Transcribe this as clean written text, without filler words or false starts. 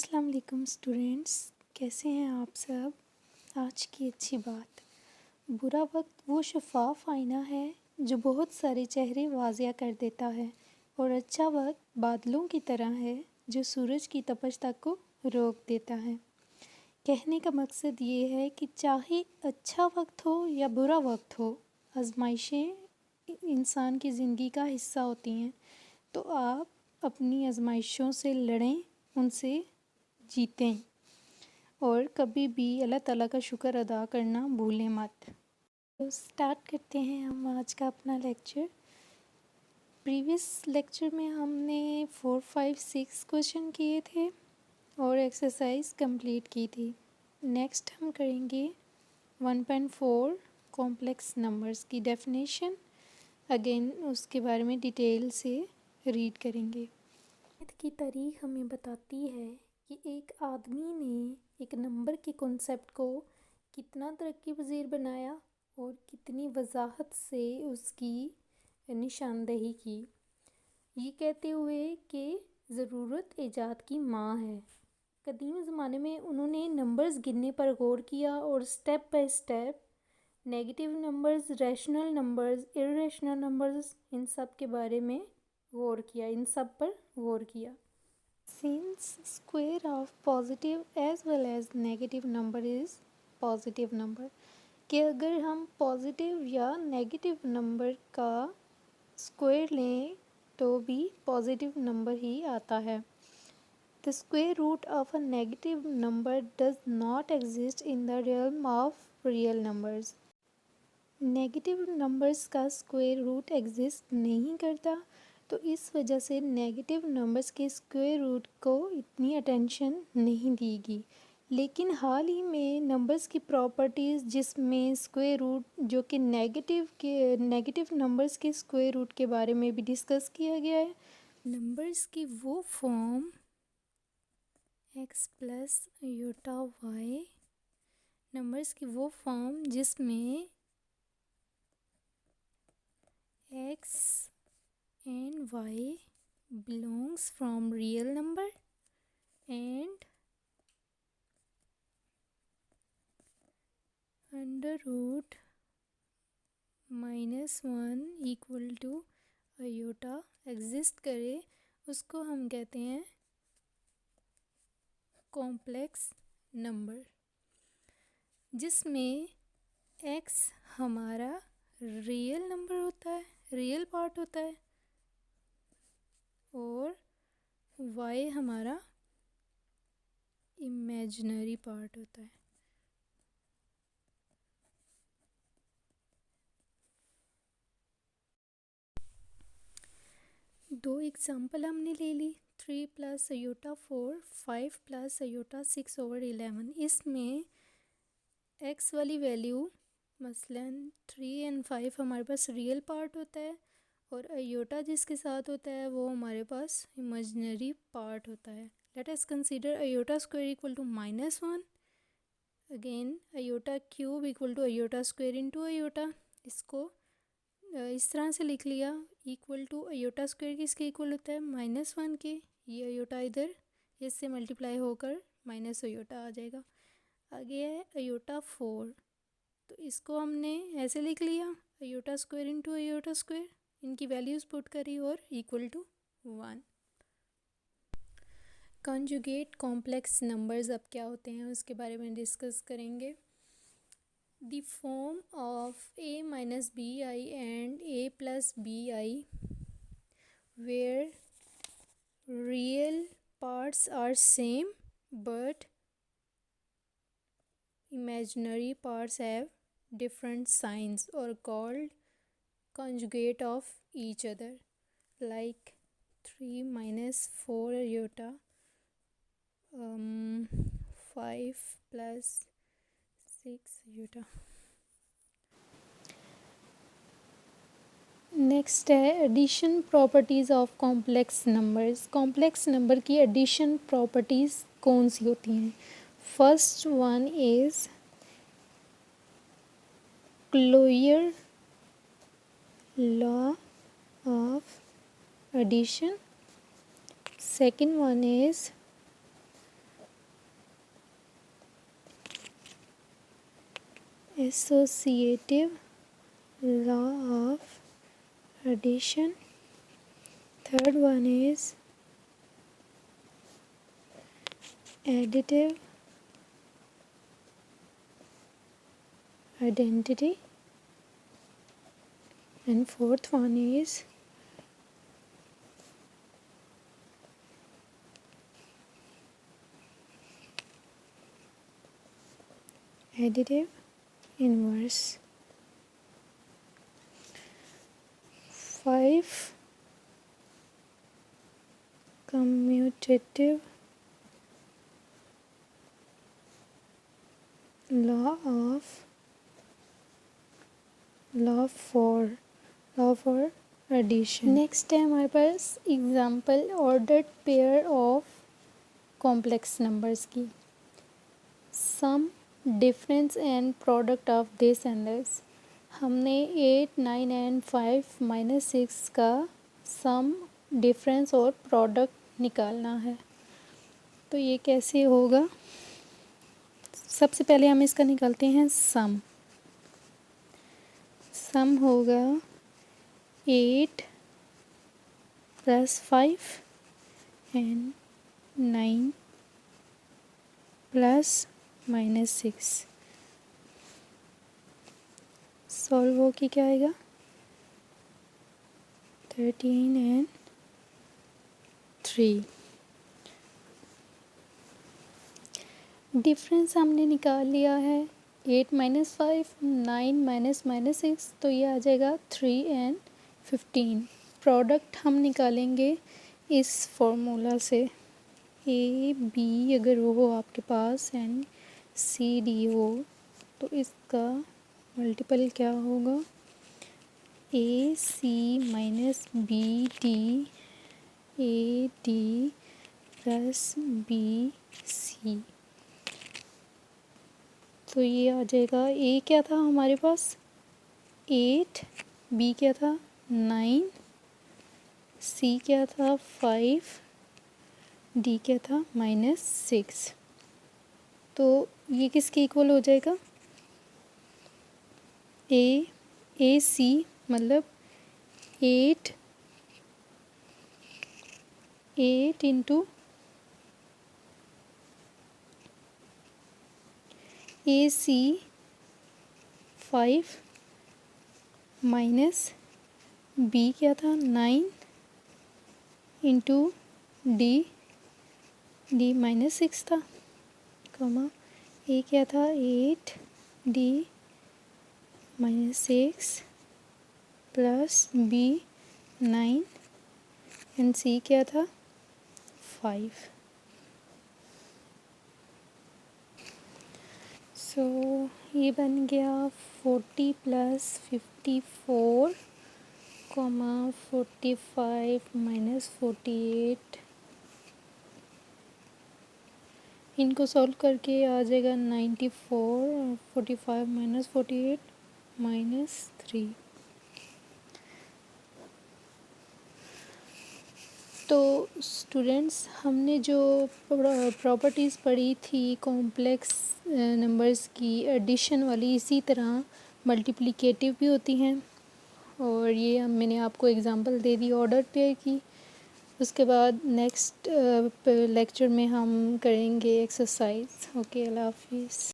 अस्सलाम वालेकुम स्टूडेंट्स, कैसे हैं आप सब। आज की अच्छी बात। बुरा वक्त वो शफाफ आईना है जो बहुत सारे चेहरे वाजिया कर देता है, और अच्छा वक्त बादलों की तरह है जो सूरज की तपश तक को रोक देता है। कहने का मकसद ये है कि चाहे अच्छा वक्त हो या बुरा वक्त हो, आजमाइशें इंसान की ज़िंदगी का हिस्सा होती हैं। तो आप अपनी आजमाइशों से लड़ें, उनसे जीतें, और कभी भी अल्लाह ताला का शुक्र अदा करना भूलें मत। तो स्टार्ट करते हैं हम आज का अपना लेक्चर। प्रीवियस लेक्चर में हमने 4, 5, 6 क्वेश्चन किए थे और एक्सरसाइज कंप्लीट की थी। नेक्स्ट हम करेंगे 1.4 कॉम्प्लेक्स नंबर्स की डेफिनेशन। अगेन उसके बारे में डिटेल से रीड करेंगे। मैथ की तारीख हमें बताती है कि एक आदमी ने एक नंबर के कॉन्सेप्ट को कितना तरक्की पजीर बनाया और कितनी वजाहत से उसकी निशानदेही की, ये कहते हुए कि ज़रूरत ईजाद की माँ है। कदीम ज़माने में उन्होंने नंबर्स गिनने पर गौर किया और step by step negative numbers, rational numbers, irrational numbers, इन सब के बारे में गौर किया, इन सब पर गौर किया। Since square of positive as well as negative number is positive number, कि अगर हम पॉजिटिव या नेगेटिव नंबर का स्क्वायर लें तो भी पॉजिटिव नंबर ही आता है। The square root of a negative number does not exist in the realm of real numbers. Negative numbers का स्क्वायर रूट एग्जिस्ट नहीं करता, तो इस वजह से नेगेटिव नंबर्स के स्क्वायर रूट को इतनी अटेंशन नहीं दी गई। लेकिन हाल ही में नंबर्स की प्रॉपर्टीज़, जिसमें स्क्वायर रूट जो कि नेगेटिव नंबर्स के स्क्वायर रूट के बारे में भी डिस्कस किया गया है। नंबर्स की वो form x plus iota y, numbers की वो फॉर्म जिसमें x and y belongs from real number and under root -1 equal to iota exist करे, उसको हम कहते हैं कॉम्प्लेक्स नंबर, जिसमें x हमारा रियल नंबर होता है, रियल पार्ट होता है, और y हमारा इमेजिनरी पार्ट होता है। दो एग्जाम्पल हमने ले ली, 3 प्लस आयोटा 4, 5 प्लस आयोटा 6/11। इसमें x वाली वैल्यू मसलन 3 और 5 हमारे पास रियल पार्ट होता है, और आयोटा जिसके साथ होता है वो हमारे पास इमेजिनरी पार्ट होता है। Let us consider iota square equal to -1। Again iota cube equal to iota square into iota. इसको इस तरह से लिख लिया, इक्वल टू आयोटा स्क्वायर किसके इक्वल होता है, -1 के। ये आयोटा इधर इससे मल्टीप्लाई होकर माइनस आयोटा आ जाएगा। आगे है आयोटा 4, तो इसको हमने ऐसे लिख लिया, iota square into iota square, इनकी वैल्यूज़ पुट करी और equal to 1। Conjugate complex numbers अब क्या होते हैं उसके बारे में डिस्कस करेंगे। The form of a minus bi and a plus bi, where real parts are same but imaginary parts have different signs, are called conjugate of each other, like 3 minus 4 iota, 5 plus 6 iota। Next है addition properties of complex numbers. Complex number की addition properties कौन सी होती हैं। First one is closure law of addition. Second one is associative law of addition. Third one is additive identity, and fourth one is additive inverse. 5 commutative law for addition. Next है हमारे पास example ordered pair of complex numbers की. Sum, difference and product of this and this. हमने 8, 9 and 5 -6 का सम, difference और product निकालना है. तो ये कैसे होगा? सबसे पहले हम इसका निकालते हैं सम. सम होगा 8 + 5 एंड 9 + -6. सॉल्व हो के क्या आएगा? 13 एंड 3. डिफरेंस हमने निकाल लिया है 8 - 5, 9 - -6, तो ये आ जाएगा 3 एंड 15. प्रोडक्ट हम निकालेंगे इस फॉर्मूला से. ए बी अगर वो हो आपके पास एंड सी डी हो तो इसका मल्टीपल क्या होगा? A C - B D, A D + B C. तो ये आ जाएगा. ए क्या था हमारे पास? 8. बी क्या था? 9. सी क्या था? 5. डी क्या था? -6. तो ये किसके इक्वल हो जाएगा? ए सी मतलब 8 इंटू ए सी 5 माइनस बी क्या था? 9 इंटू डी -6 था, कमा ए क्या था? 8 डी -6 प्लस बी 9 एंड सी क्या था? 5. सो ये बन गया 40 + 54, 45 - 48. इनको सॉल्व करके आ जाएगा 94. 45 - 48 -3. तो स्टूडेंट्स, हमने जो प्रॉपर्टीज़ पढ़ी थी कॉम्प्लेक्स नंबर्स की एडिशन वाली, इसी तरह मल्टीप्लिकेटिव भी होती हैं. और ये मैंने आपको एग्जांपल दे दी ऑर्डर पेयर की. उसके बाद नेक्स्ट लेक्चर में हम करेंगे एक्सरसाइज. ओके, अल्लाह हाफिज़.